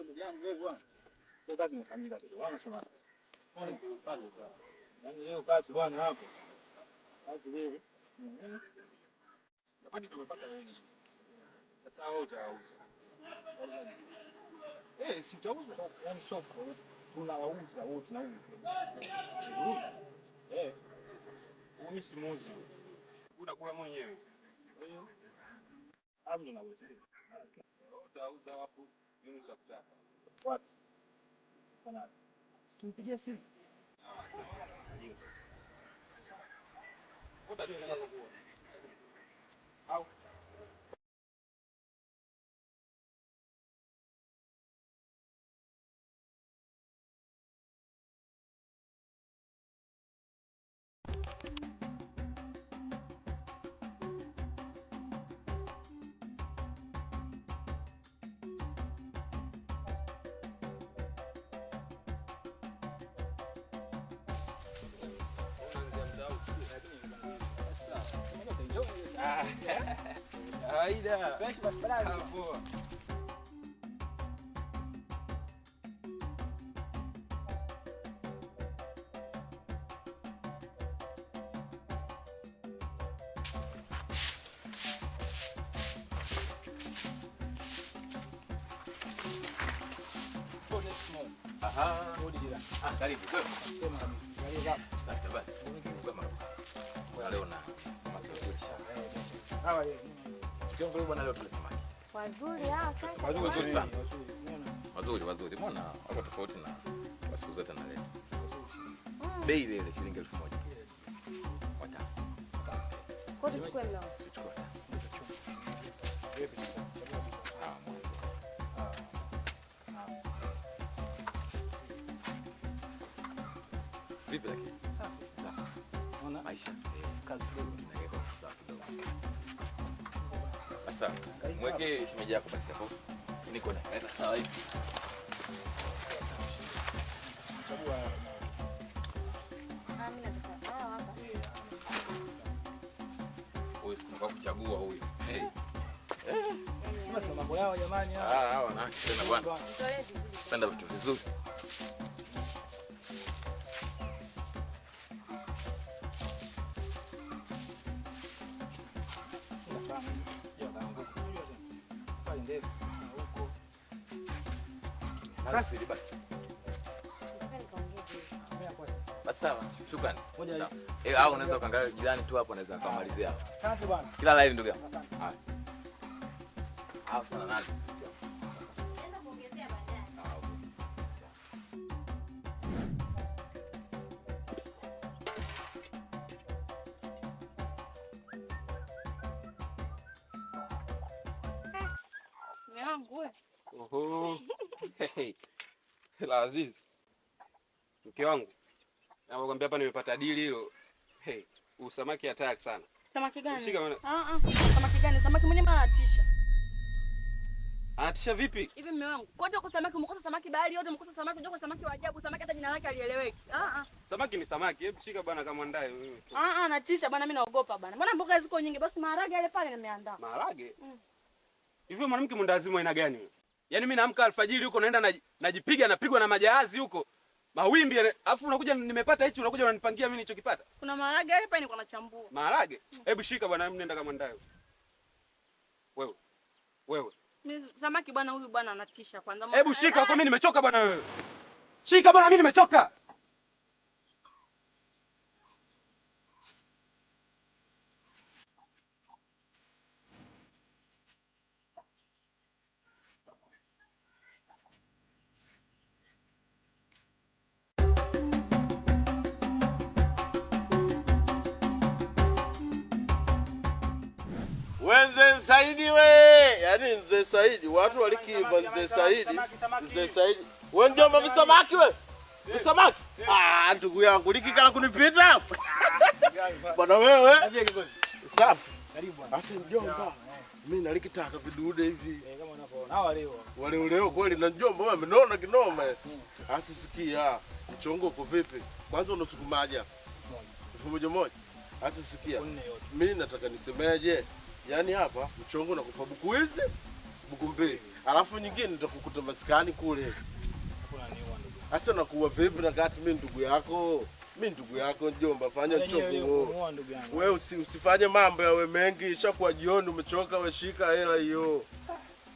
ndugu yangu wewe bwana. Kwa kazi imefanyika kidogo. Wanasema. Pole pale bwana. Yaani leo kazi bwana hapo. Kazi leo. Napata tumepata wengi. Sasa wewe utauza. Si utauza. Yaani soko tunauza wote na wewe. Mimi si muuzi. Unakuwa mwenyewe. Hapo tunauza. Utauza hapo mimi nitakutaka. Wapi? Kana. Tumpigie simu. Ndio sasa. Utajua ninapokuwa. Au kawaida. Basi barabara hapo. Aha, karibu. Asante basi. Leo na samaki wazuri sana. Hawa yeye. Kiongozi bwana leo tule samaki. Wazuri sasa. Wazuri sana. Wazuri. Mbona wako tofauti na siku zote na leo? Bei ile shilingi 1000. Wata. Kwa tuchukue mlao. Tuchukue. Vipi lakini? Safi. Unaona Aisha? Kazi kidogo tunaweka safi kidogo. Sasa, mweke shimeji yako basi hapo. Niko na kaenda sawa hivi. Chagua. Mimi nataka hapa. Wewe sasa kwa kuchagua huyu. Sasa mambo yao jamani hao. Hao na tena bwana. Penda vitu vizuri. Sasa libaki. Sawa, shukrani. Au unaweza kaangalia jirani tu hapo anaweza akamalizia hapo. Asante bwana. Kila la heri ndugu yangu. Haya. Au sana nani? Naenda kuongezea baadaye. Oho. La Aziz. Mke wangu. Nakwambia hapa nimepata dili hilo. Usamaki hatari sana. Samaki gani? Shika bwana. Samaki gani? Samaki mwenye anatisha. Anatisha vipi? Hivi mume wangu. Kote uko samaki, umekosa samaki bahari yote, umekosa samaki, unajua samaki wa ajabu, samaki hata jina lake alieleweki. Samaki ni samaki. Hebu shika bwana kama ndaye wewe. Anatisha bwana, mimi naogopa bwana. Mbona mboga ziko nyingi? Basi maharage yale pale nimeandaa. Maharage? Hivi mwanamke mwendazimu aina gani wewe? Yaani mimi naamka alfajiri huko naenda najipiga napigwa na majahazi huko. Mawimbi alafu unakuja nimepata hichi unakuja unanipangia mimi nilichokipata. Kuna maharage yale pale niko nachambua. Maharage? Hebu shika bwana, mimi nenda kama ndaye. Wewe. Mimi samaki bwana, huyu bwana anatisha kwanza. Hebu shika kwa mimi nimechoka bwana wewe. Shika bwana, mimi nimechoka. Wenze Saidi we, yaani Mzee Saidi, watu walikiiva Mzee Saidi. Mzee Saidi. Wewe ndio mwa visamaki we? Visamaki? Ndugu yangu likikala kunipita hapo. Bwana wewe. Safi. Karibu bwana. Asi mjomba. Mimi nalikitaka vidude hivi. Kama unavyoona. Hawa leo. Wale leo kweli na mjomba wewe amenona kinoma. Asi sikia. Mchongo uko vipi? Kwanza unasukumaje? 1000. Asi sikia. Mimi nataka nisemeje? Yaani hapa mchongo nakupa buku hizi Bukumbili. Alafu nyingine nitakukuta maskani kule. Sasa nakuwa vipi na kati mimi ndugu yako? Mimi ndugu yako mjomba, fanya chopo. Wewe usifanye mambo yawe mengi, ishakuwa jioni umechoka, wewe shika hela hiyo.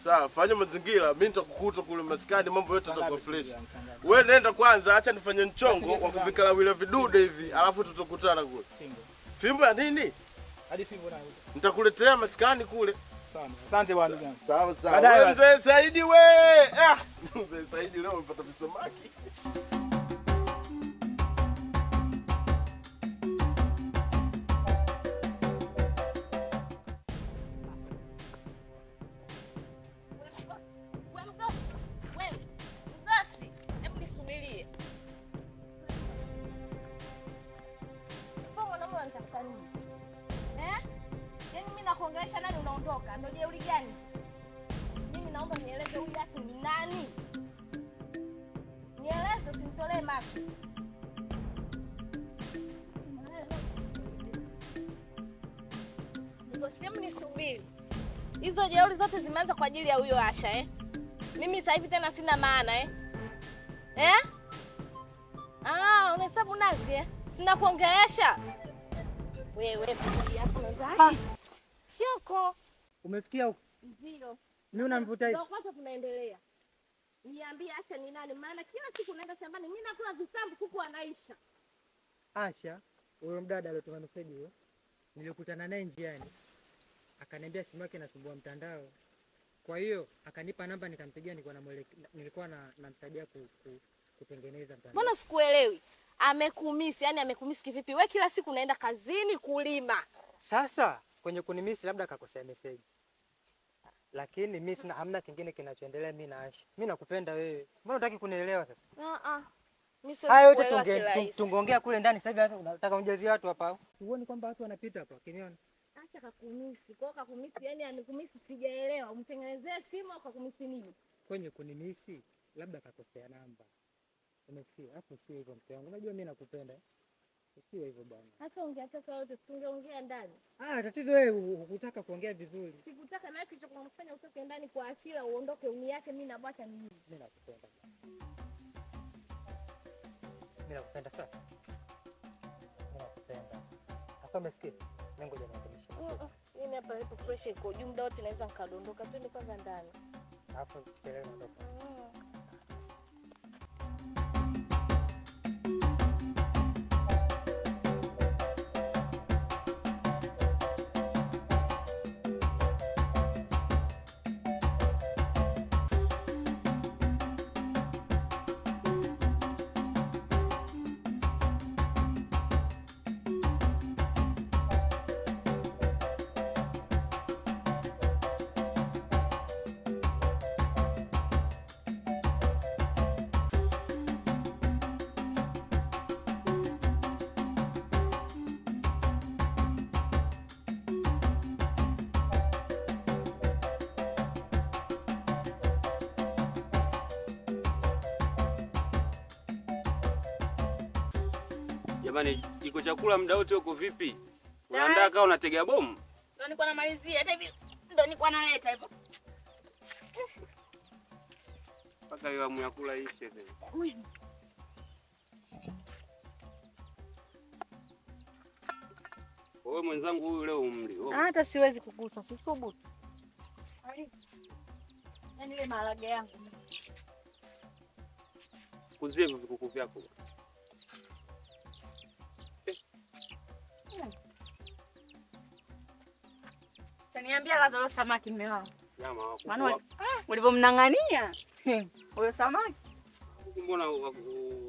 Sawa, fanya mazingira, mimi nitakukuta kule maskani, mambo yote yatakuwa fresh. Wewe nenda kwanza, acha nifanye mchongo wa kuvikala wile vidude hivi, alafu tutakutana kule. Fimbo ya nini? Hadi fimbo na. Nitakuletea maskani kule. Sawa. Asante bwana ndugu. Sawa sawa. Wewe Mzee Saidi wewe. Mzee Saidi leo umepata visamaki. Kuongelesha nani unaondoka? Ndio jeuri gani? Mimi naomba nieleze huyu Asha ni nani? Nieleze, usinitolee macho. Niko sehemu nisubiri. Hizo jeuri zote zimeanza kwa ajili ya huyo Asha Mimi sasa hivi tena sina maana unahesabu nazi Sina kuongelesha. Wewe hapo nadhani. Fyoko. Umefikia huko? Ndio. Mimi unanivuta hivi. Ndio kwanza tunaendelea. Niambie Asha ni nani? Maana kila siku naenda shambani mimi nakula visambu kuku anaisha. Asha, huyo mdada aliyotuma message huyo. Nilikutana naye njiani. Akaniambia simu yake inasumbua mtandao. Kwa hiyo akanipa namba nikampigia, nilikuwa namsaidia kutengeneza mtandao. Mbona sikuelewi? Amekumisi, yani amekumisi kivipi? Wewe kila siku unaenda kazini kulima. Sasa kwenye kunimisi labda akakosea message. Lakini mimi sina hamna kingine kinachoendelea mimi na Asha. Mimi nakupenda wewe. Mbona unataka kunielewa sasa? Mimi siwezi. Hayo yote tungeongea kule ndani, sasa hivi hata unataka unjazie watu hapa. Uone kwamba watu wanapita hapa kiniona. Asha kakumisi. Kwa kakumisi yani amekumisi sijaelewa. Umtengenezee simu au kakumisi nini? Kwenye kunimisi labda akakosea namba. Umesikia? Hapo sio hivyo mke wangu. Unajua mimi nakupenda. Sio hivyo bwana. Sasa ungeataka wote tungeongea ndani. Tatizo wewe hukutaka kuongea vizuri. Sikutaka na kitu cha kumfanya utoke ndani kwa hasira uondoke uniache mimi na bwata mimi. Mimi nakupenda. Mimi nakupenda sasa. Mimi nakupenda. Sasa umesikia? Ngoja niambie. Mimi hapa nipo fresh iko juu muda wote naweza nikadondoka. Twende kwanza ndani. Hapo sichelewe ndoka. Jamani, iko chakula muda wote uko vipi? Unaandaa kama unatega bomu? Ndio nilikuwa namalizia hata hivi. Ndio nilikuwa naleta hivyo. Paka hiyo amu ya kula ishe tena. Wewe mwenzangu huyu leo umli. Hata siwezi kugusa, sisubutu. Yaani ile maharage yangu. Kuzie hivyo vikuku vyako. Niambia Lazaro samaki mume wangu. Nyama wako. Maana ulipomnang'ania. Huyo samaki. Mbona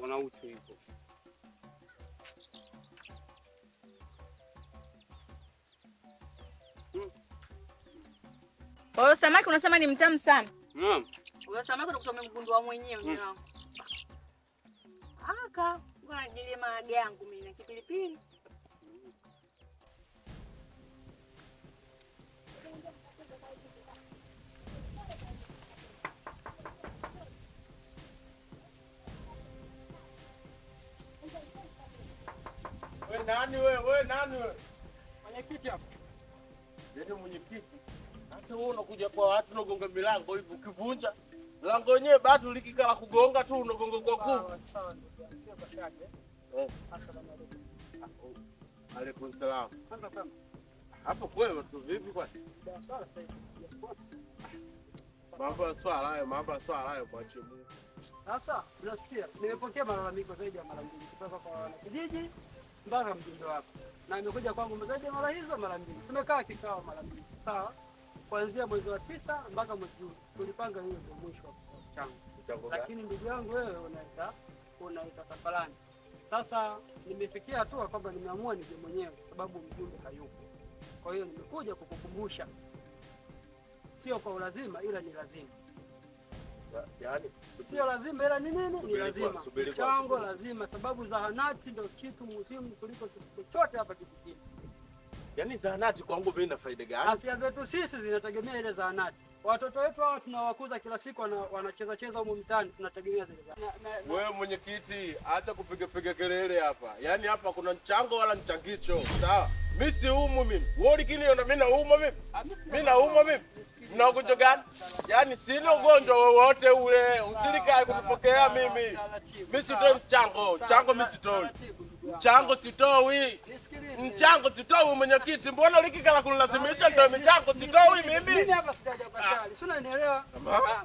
wana uchu hivyo? Huyo samaki unasema ni mtamu sana. Huyo samaki unakuta mgundua mwenyewe mume wangu. Ngoja nijilie maharage yangu mimi na kipilipili. Wewe nani wewe? Mwenyekiti hapo. Ndio mwenyekiti. Sasa wewe unakuja kwa watu unagonga milango hivi ukivunja. Milango yenyewe bado likikala kugonga tu unagonga kwa nguvu. Sawa ndugu yangu, sio kashake. Asalamu alaykum. Alaykum salaam. Kwanza kama Hapo kweli tu vipi kwani? swala sasa hivi. Mambo ya swala hayo mwache Mungu. Sasa unasikia, nimepokea malalamiko zaidi ya mara mbili kutoka kwa wanakijiji mpaka mjumbe wako, na imekuja kwangu zaidi ya mara hizo mara mbili. Tumekaa kikao mara mbili, sawa, kuanzia mwezi wa 9 mpaka mwezi huu tulipanga hiyo ndio mwisho wa changu, lakini ndugu yangu wewe unaita tafalani. Sasa nimefikia hatua kwamba nimeamua nije mwenyewe sababu mjumbe hayupo. Kwa hiyo nimekuja kukukumbusha, sio kwa ulazima, ila ni lazima. Yaani Sio lazima ila ni nini? Ni lazima. Mchango lazima, sababu zahanati ndio kitu muhimu kuliko kitu chochote hapa kijijini. yaani zahanati kwangu mimi ina faida gani? Afya zetu sisi zinategemea ile zahanati. Watoto wetu hao tunawakuza kila siku wanacheza cheza huko mtaani, tunategemea zile zahanati. Wewe mwenyekiti, acha kupiga kelele hapa. Yaani hapa kuna mchango wala mchangicho. Sawa? Mimi si umu mimi. Wewe ulikiniona mimi naumwa mimi? Mimi naumwa mimi. Mna ugonjwa gani? Yaani sina ugonjwa wowote ule. Usilikae kunipokea mimi. Mimi sitoi mchango. Mchango mimi sitoi. Mchango sitoi. Mchango sitoi mwenyekiti. Mbona ulikikala kunilazimisha ndio mchango sitoi mimi? Mimi hapa sijaja kwa shari. Si unanielewa?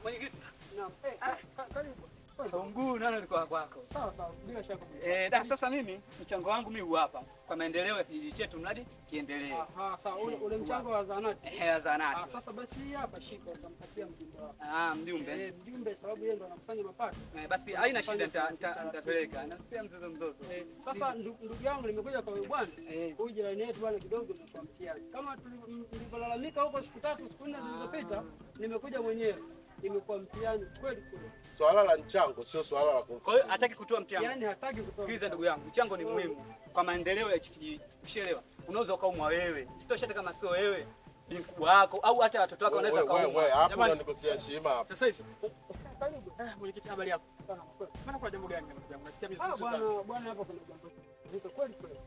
Mwenyekiti. Naam. Karibu. Mguu nani alikuwa kwako? Sawa sawa, bila shaka. Sasa mimi mchango wangu mimi hapa kwa maendeleo ya kijiji chetu mradi kiendelee. Sawa, ule mchango wa zahanati. Zahanati. Sasa basi hii hapa shika utampatia mjumbe wako. Mjumbe. Mjumbe sababu yeye ndo anakusanya mapato. Basi haina shida nitapeleka. Nasikia mzozo. Sasa ndugu yangu nimekuja kwa bwana. Huyu jirani yetu bwana kidogo na mtihani. Kama tulivyolalamika huko siku 3 siku 4 zilizopita, nimekuja mwenyewe. Imekuwa mtihani kweli kweli. Swala la mchango sio swala la Kwa hiyo hataki kutoa mchango. Yaani hataki kutoa. Sikiliza ndugu yangu, mchango ni muhimu kwa maendeleo ya kijiji. Ushaelewa? Unaweza ukaumwa wewe. Sitoshata kama sio wewe. Ni mkubwa wako au hata watoto wako wanaweza kaumwa. Wewe hapo ndo nikosea heshima hapo. Sasa hizi. Karibu. Mwenyekiti, habari yako? Sana kweli. Maana kwa jambo gani ndugu yangu? Nasikia vizuri sana. Bwana hapa kuna jambo. Zito kweli kweli.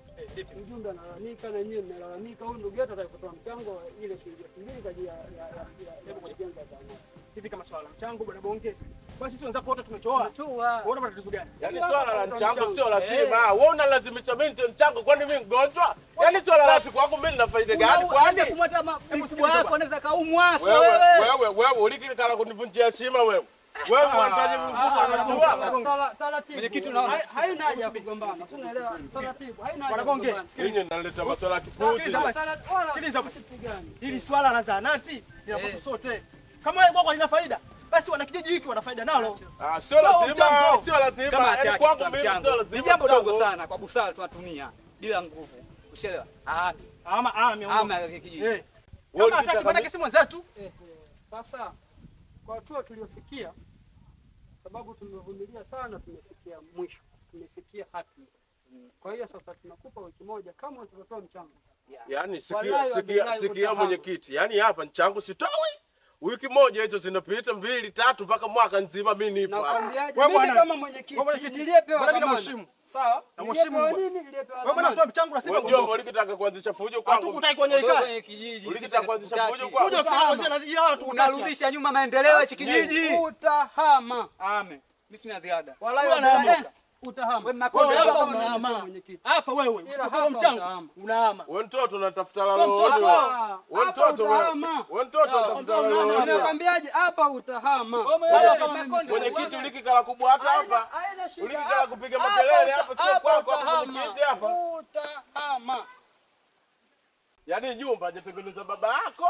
Mjumbe analalamika na nyinyi mnalalamika. Huyu ndugu yetu atakapotoa mchango ile shilingi 2000 kwa ajili ya kujenga zahanati. Hivi kama swala la mchango bwana bonge. Basi sisi wenzako wote tumechoa. Unaona matatizo gani? Yaani swala la mchango sio lazima. Wewe unalazimisha mimi nitoe mchango kwani mimi mgonjwa? Yaani swala la kwangu mimi nina faida gani kwani? Kumwata mkubwa wako anaweza kaumwa wewe. Wewe ulikikala kunivunjia heshima wewe. Wewe unahitaji mkubwa unajua? Taratibu. Mwenyekiti unaona? Haina haja ya kugombana. Unaelewa? Taratibu. Haina haja. Bonge. Ninyi mnaleta maswala ya kipuzi. Sikiliza hili swala la zahanati linakuhusu sote. Kama wewe kwako lina faida, basi wana kijiji hiki wana faida nalo. Sio lazima, sio lazima. Kama Yaani kwangu mimi sio lazima. Ni jambo dogo sana kwa busara tunatumia bila nguvu. Ushaelewa? Ama kijiji. Kama hataki maana kesi mwenzetu. Sasa kwa hatua tuliofikia, sababu tumevumilia sana, tumefikia mwisho, tumefikia haki. Kwa hiyo sasa tunakupa wiki moja kama usitotoa mchango. Yaani sikia mwenyekiti. Yaani hapa mchango sitoi. Wiki moja hizo zinapita 2 3 mpaka mwaka nzima mimi nipo. Nakwambiaje mimi kama mwenyekiti niliyepewa na mheshimu. Sawa? Na mheshimu. Wewe bwana toa mchango na sifa. Ndio ulikitaka kuanzisha fujo kwangu. Hatukutaki kwenye ikae. Kwenye kijiji. Ulikitaka kuanzisha fujo kwangu. Kuja kuanzisha na zile watu unarudisha nyuma maendeleo ya kijiji. Utahama. Amen. Mimi sina ziada. Wallahi utahama. Wewe makondo hapa unahama. Hapa wewe usitotoa mchango unahama. Wewe mtoto unatafuta lolote. Wewe mtoto unatafuta lolote. Ninakwambiaje hapa utahama. Mwenyekiti ulikikala kubwa hata hapa. Ulikikala kupiga makelele hapa sio kwako hapa mwenyekiti hapa. Utahama. Yaani nyumba hajatengeneza baba yako.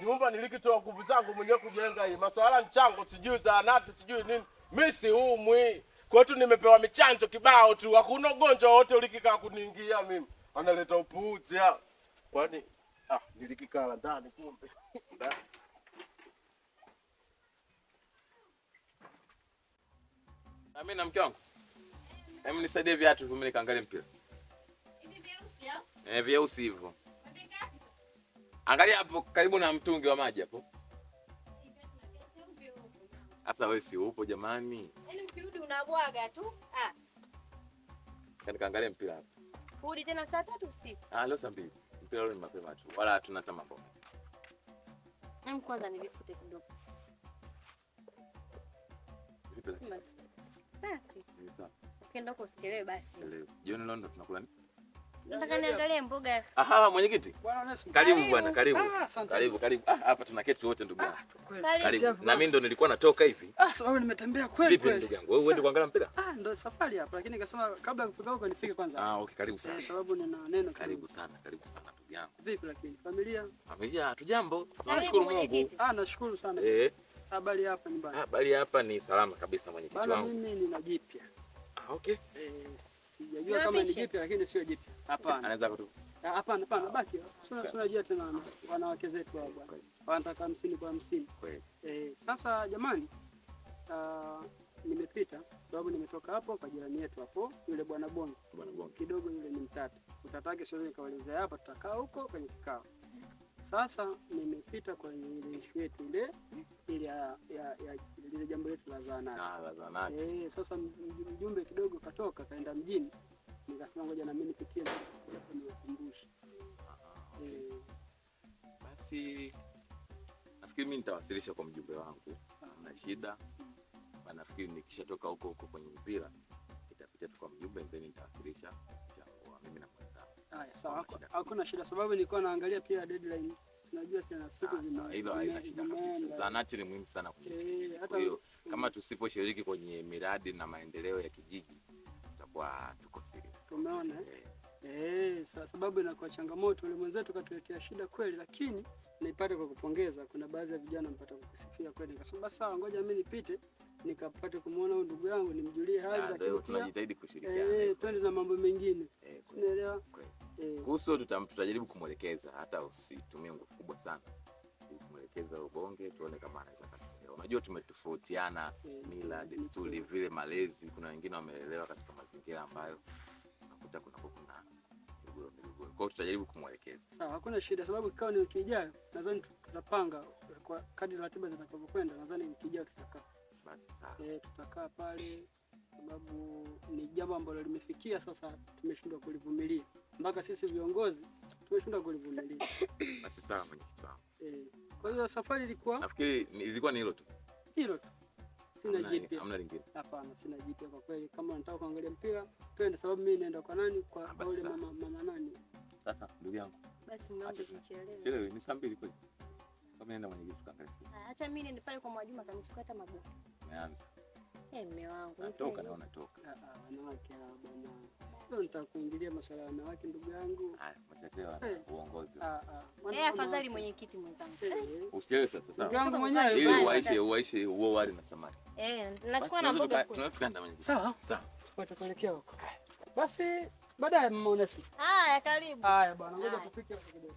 Nyumba nilikitoa nguvu zangu mwenyewe kujenga hii. Masuala mchango sijui zahanati sijui nini. Mimi si umwi. Kwa tu nimepewa michanjo kibao tu. Hakuna ugonjwa wote ulikikala kuniingia mimi. Analeta upuuzi hapa. Kwani nilikikala ndani kumbe. Na mimi na mke wangu. Hebu nisaidie viatu mimi nikaangalie mpira. Hivi vyeusi? Vyeusi hivyo. Angalia hapo karibu na mtungi wa maji hapo. Sasa wewe si upo jamani? Yaani mkirudi unabwaga tu. Kaangalia mpira hapo. Rudi tena saa 3 usiku. Leo saa 2. Mpira leo ni mapema tu. Wala hatuna hata mambo. Kwanza nilifute kidogo. Safi. Ukienda huko usichelewe basi. Jioni leo ndo tunakula nini? Nataka niangalie mboga. Aha, mwenyekiti. Bwana Onesmo. Karibu bwana, karibu. Asante. Karibu. Hapa tunaketi wote ndugu yangu. Karibu. Na mimi ndo nilikuwa natoka hivi. Sababu nimetembea kweli Vipi kweli. ndugu yangu? Wewe uende kuangalia mpira? Ndo safari hapa, lakini nikasema kabla ya kufika huko nifike kwanza. Okay, karibu sana. Sababu nina neno. Karibu sana ndugu yangu. Vipi lakini familia? Familia hatujambo. Tunashukuru Mungu. Nashukuru sana. Habari hapa nyumbani? Habari hapa ni salama kabisa mwenyekiti wangu. Bana mimi nina jipya. Okay. Sijajua kama ni jipya lakini sio jipya. Hapana. Anaweza kutu. Hapana, baki. Tunajua tena wanawake zetu hao bwana. Wanataka 50 kwa 50. Kweli. Sasa jamani, nimepita sababu nimetoka hapo kwa jirani yetu hapo, yule bwana Bongo. Kidogo yule ni mtata. Utatake siwezi nikaelezea hapa, tutakaa huko kwenye kikao. Sasa nimepita kwenye ile issue yetu ile ya jambo letu la zahanati. Sasa mjumbe kidogo katoka kaenda mjini. Nikasema ngoja na mimi nipitie na niwakumbushe. Basi nafikiri mimi nitawasilisha kwa mjumbe wangu. Hamna shida. Nafikiri nikishatoka huko kwenye mpira nitapita tu kwa mjumbe then nitawasilisha changu mimi na mwenzangu. Haya, sawa. Hakuna shida sababu nilikuwa naangalia pia deadline. Tunajua tena siku hilo haina shida kabisa. Zahanati ni muhimu sana kwetu. Kwa hiyo kama tusiposhiriki kwenye miradi na maendeleo ya kijiji tutakuwa tuko serious. Umeona? Sababu inakuwa changamoto. Yule mwenzetu katuletea shida kweli, lakini naipata kwa kupongeza. Kuna baadhi ya vijana mpata kukusifia kweli. Nikasema basi sawa, ngoja mimi nipite nikapate kumuona huyu ndugu yangu nimjulie hali, lakini tunajitahidi kushirikiana. Twende na mambo mengine. Unaelewa? Kuhusu tutajaribu kumwelekeza, hata usitumie nguvu kubwa sana. Kumwelekeza ubonge tuone kama anaweza kuelewa. Unajua tumetofautiana mila, desturi, vile malezi. Kuna wengine wameelewa katika mazingira ambayo unakuta kuna migogoro. Kwa hiyo tutajaribu kumwelekeza. Sawa, hakuna shida sababu kikao ni wiki ijayo. Nadhani tutapanga kwa kadri ratiba zitakavyokwenda. Nadhani wiki ijayo tutakaa. Basi sawa. Tutakaa pale sababu ni jambo ambalo limefikia sasa tumeshindwa kulivumilia. Mpaka sisi viongozi tumeshindwa kulivumilia. Basi sawa mwenyekiti wangu. Kwa hiyo safari ilikuwa nafikiri ilikuwa ni hilo tu. Hilo tu. Sina jipya. Hamna lingine. Hapana, sina jipya kwa kweli. Kama unataka kuangalia mpira, twende sababu mimi naenda kwa nani? Kwa yule mama nani? Sasa ndugu yangu. Basi mwanzo tuchelewe. Chelewe ni saa 2 kweli. Kama naenda mwenyekiti tukaangalia. Acha mimi niende pale kwa Mwajuma kanisuka hata mabuku. Umeanza. Mume wangu. Natoka na unatoka. Wanawake bwana. Sio nitakuingilia masuala ya wanawake ndugu yangu. Haya, machakelewa uongozi. Afadhali mwenyekiti mwenzangu. Usichelewe sasa sawa. Ndugu yangu mwenyewe ili uaishi huo wali na samaki. Nachukua na mboga kule. Tunakwenda mwenyekiti. Sawa. Tutakuelekea huko. Basi baadaye mama Onesmo. Haya, karibu. Haya bwana, ngoja tupike kidogo.